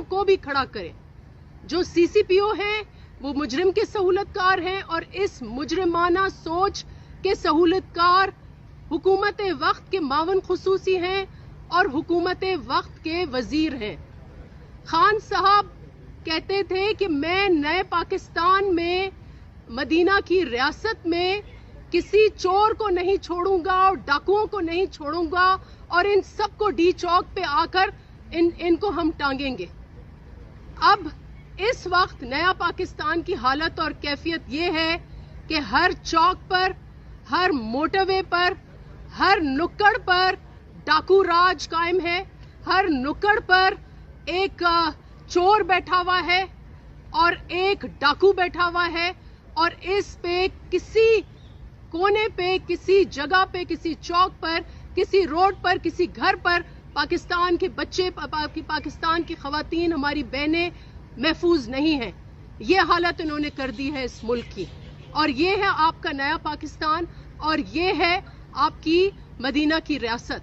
को भी खड़ा करें। जो CCPO हैं वो मुजरिम के सहूलतकार हैं और इस मुजरिमाना सोच के सहूलतकार हुकूमत वक्त के मावन खुसूसी हैं और हुकूमत वक्त के वजीर हैं। खान साहब कहते थे कि मैं नए पाकिस्तान में मदीना की रियासत में किसी चोर को नहीं छोड़ूंगा और डाकुओं को नहीं छोड़ूंगा और इन सबको डी चौक पे आकर इनको हम टांगेंगे। अब इस वक्त नया पाकिस्तान की हालत और कैफियत ये है कि हर चौक पर, हर मोटरवे पर, हर नुक्कड़ पर डाकू राज कायम है। हर नुक्कड़ पर एक चोर बैठा हुआ है और एक डाकू बैठा हुआ है और इस पे किसी कोने पे, किसी जगह पे, किसी चौक पर, किसी रोड पर, किसी घर पर पाकिस्तान के बच्चे, पाकिस्तान की खवातीन, हमारी बहनें महफूज नहीं हैं। ये हालत इन्होंने कर दी है इस मुल्क की और ये है आपका नया पाकिस्तान और ये है आपकी मदीना की रियासत।